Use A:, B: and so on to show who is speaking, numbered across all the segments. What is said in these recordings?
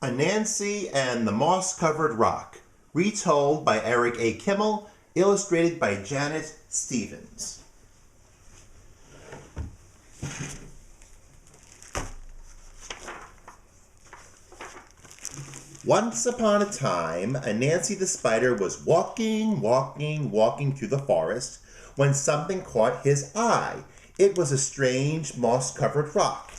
A: Anansi and the Moss-Covered Rock, retold by Eric A. Kimmel, illustrated by Janet Stevens. Once upon a time, Anansi the spider was walking through the forest when something caught his eye. It was a strange moss-covered rock.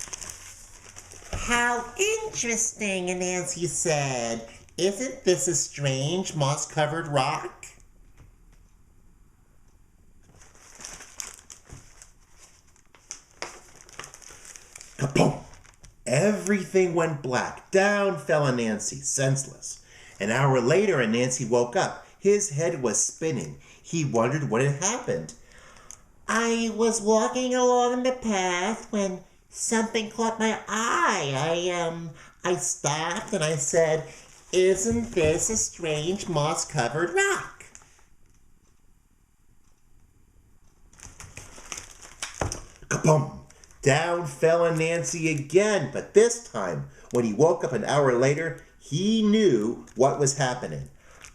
B: How interesting, Anansi said. Isn't this a strange moss-covered rock?
A: Kaboom! Everything went black. Down fell Anansi, senseless. An hour later, Anansi woke up. His head was spinning. He wondered what had happened.
B: I was walking along the path when something caught my eye. I stopped and I said, "Isn't this a strange moss-covered rock?"
A: Kaboom! Down fell Anansi again, but this time, when he woke up an hour later, he knew what was happening.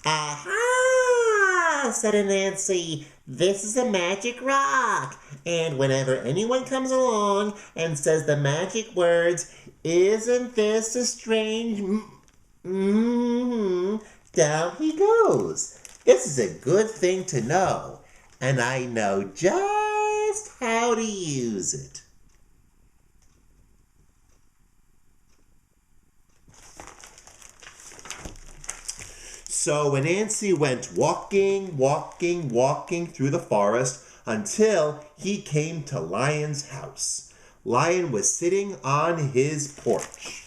B: "Aha!" said Anansi. "This is a magic rock. And whenever anyone comes along and says the magic words, 'Isn't this a strange
A: down he goes. This is a good thing to know, and I know just how to use it." So Anansi went walking through the forest until he came to Lion's house. Lion was sitting on his porch.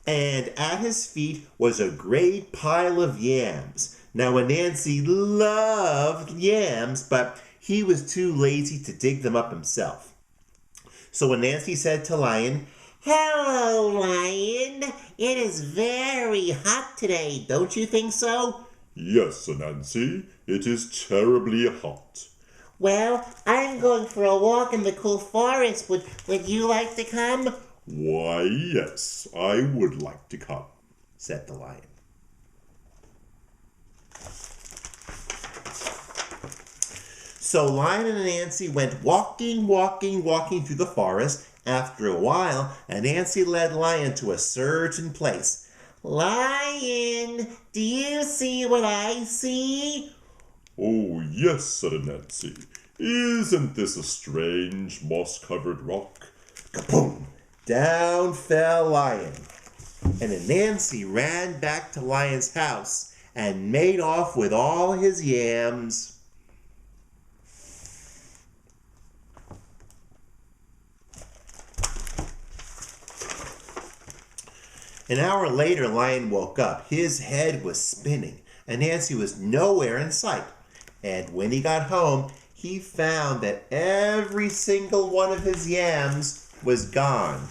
A: And at his feet was a great pile of yams. Now Anansi loved yams, but he was too lazy to dig them up himself. So Anansi said to Lion,
B: "Hello, Lion. It is very hot today, don't you think so?"
C: "Yes, Anansi, it is terribly hot."
B: "Well, I'm going for a walk in the cool forest. Would you like to come?"
C: "Why, yes, I would like to come,"
A: said the Lion. So Lion and Anansi went walking through the forest. After a while, Anansi led Lion to a certain place.
B: "Lion, do you see what I see?"
C: "Oh, yes," said Anansi. "Isn't this a strange moss-covered rock?"
A: Kaboom! Down fell Lion. And Anansi ran back to Lion's house and made off with all his yams. An hour later, Lion woke up. His head was spinning. Anansi was nowhere in sight. And when he got home, he found that every single one of his yams was gone.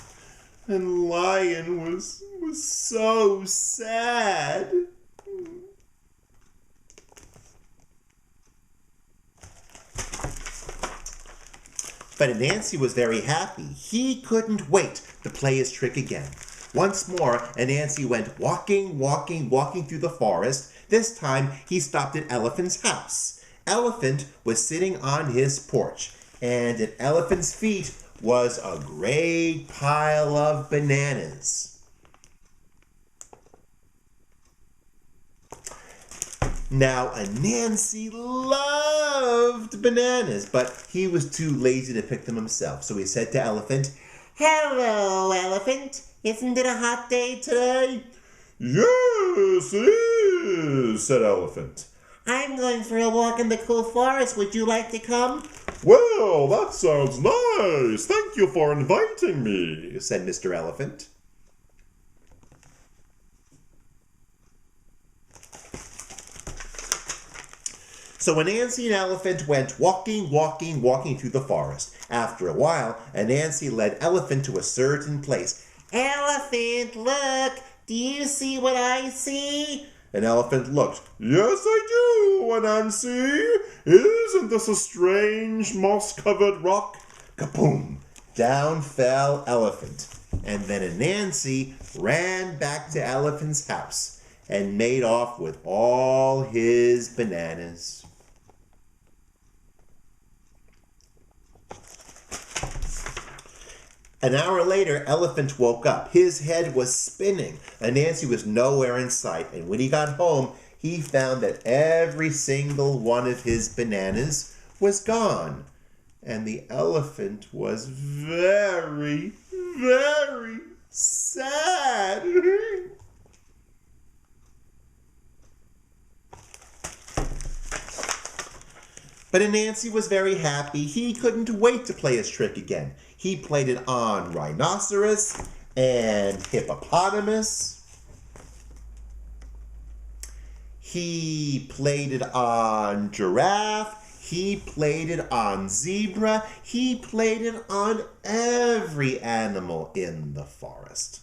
A: And Lion was so sad. But Anansi was very happy. He couldn't wait to play his trick again. Once more, Anansi went walking through the forest. This time, he stopped at Elephant's house. Elephant was sitting on his porch, and at Elephant's feet was a great pile of bananas. Now, Anansi loved bananas, but he was too lazy to pick them himself. So he said to Elephant,
B: "Hello, Elephant. Isn't it a hot day today?"
C: "Yes, it is," said Elephant.
B: "I'm going for a walk in the cool forest. Would you like to come?"
C: "Well, that sounds nice. Thank you for inviting me,"
A: said Mr. Elephant. So Anansi and Elephant went walking through the forest. After a while, Anansi led Elephant to a certain place.
B: "Elephant, look! Do you see what I see?"
A: An elephant looked. Yes, I do, Anansi. Isn't this a strange moss-covered rock? Kaboom! Down fell Elephant. And then Anansi ran back to Elephant's house and made off with all his bananas. An hour later, Elephant woke up. His head was spinning. Anansi was nowhere in sight, and when he got home, he found that every single one of his bananas was gone. And the elephant was very, very sad. But Anansi was very happy. He couldn't wait to play his trick again. He played it on rhinoceros and hippopotamus. He played it on giraffe. He played it on zebra. He played it on every animal in the forest.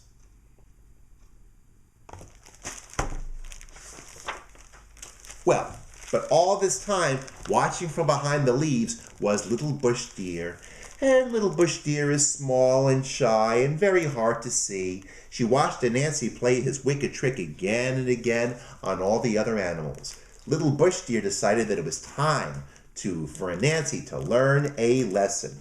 A: Well, but all this time, watching from behind the leaves was Little Bush Deer. And Little Bush Deer is small and shy and very hard to see. She watched Anansi play his wicked trick again and again on all the other animals. Little Bush Deer decided that it was time for Anansi to learn a lesson.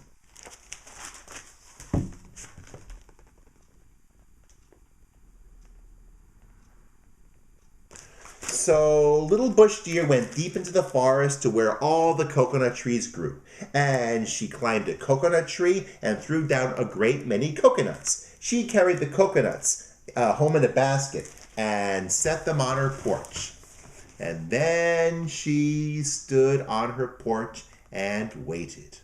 A: So Little Bush Deer went deep into the forest to where all the coconut trees grew. And she climbed a coconut tree and threw down a great many coconuts. She carried the coconuts home in a basket and set them on her porch. And then she stood on her porch and waited.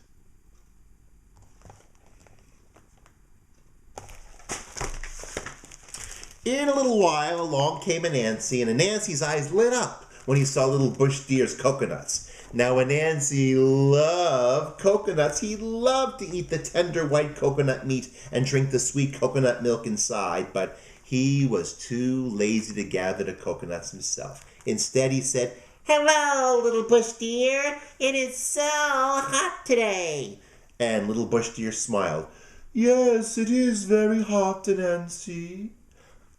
A: In a little while, along came Anansi, and Anansi's eyes lit up when he saw Little Bush Deer's coconuts. Now, Anansi loved coconuts. He loved to eat the tender white coconut meat and drink the sweet coconut milk inside, but he was too lazy to gather the coconuts himself. Instead, he said,
B: "Hello, Little Bush Deer. It is so hot today."
A: And Little Bush Deer smiled. "Yes, it is very hot, Anansi."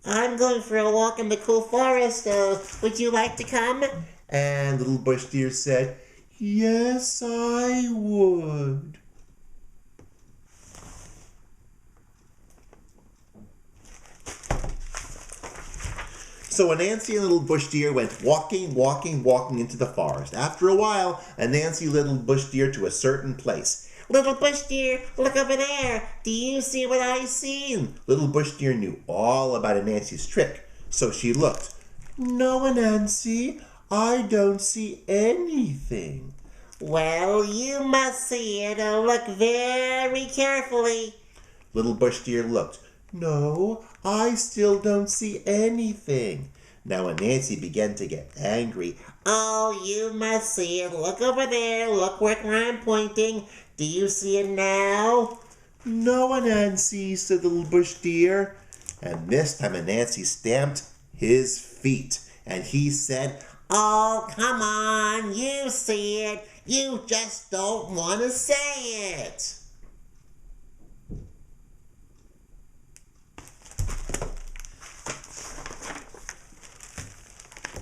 B: "I'm going for a walk in the cool forest. Would you like to come?"
A: And Little Bush Deer said, "Yes, I would." So Anansi and Little Bush Deer went walking into the forest. After a while, Anansi led Little Bush Deer to a certain place.
B: "Little Bush Deer, look over there. Do you see what I see?"
A: Little Bush Deer knew all about Anansi's trick, so she looked. "No, Anansi, I don't see anything."
B: "Well, you must see it. Look very carefully."
A: Little Bush Deer looked. "No, I still don't see anything." Now Anansi began to get angry.
B: "Oh, you must see it. Look over there. Look where I'm pointing. Do you see it now?"
A: "No, Anansi," said Little Bush Deer. And this time Anansi stamped his feet, and he said,
B: "Oh, come on. You see it. You just don't want to say it."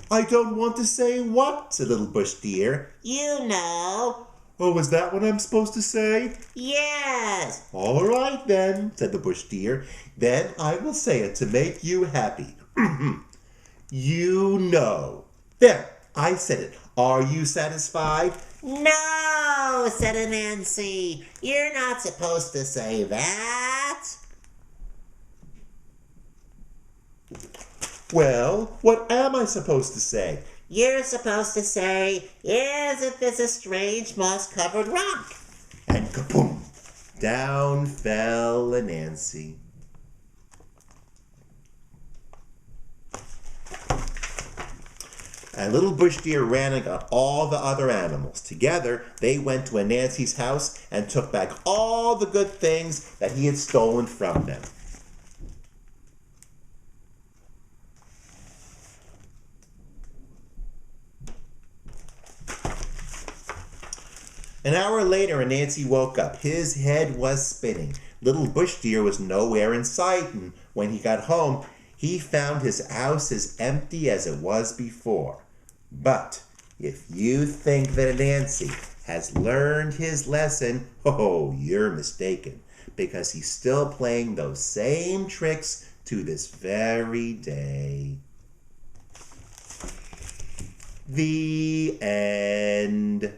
A: "I don't want to say what?" said Little Bush Deer.
B: "You know."
A: "Oh, is that what I'm supposed to say?"
B: "Yes."
A: "All right then," said the Bush Deer. "Then I will say it to make you happy." "You know." "There, I said it. Are you satisfied?"
B: "No," said Anansi. "You're not supposed to say that."
A: "Well, what am I supposed to say?"
B: "You're supposed to say, 'Isn't this a strange moss-covered rock?'"
A: And kaboom! Down fell Anansi. And Little Bush Deer ran and got all the other animals. Together, they went to Anansi's house and took back all the good things that he had stolen from them. An hour later, Anansi woke up. His head was spinning. Little Bush Deer was nowhere in sight, and when he got home, he found his house as empty as it was before. But if you think that Anansi has learned his lesson, oh, you're mistaken, because he's still playing those same tricks to this very day. The end.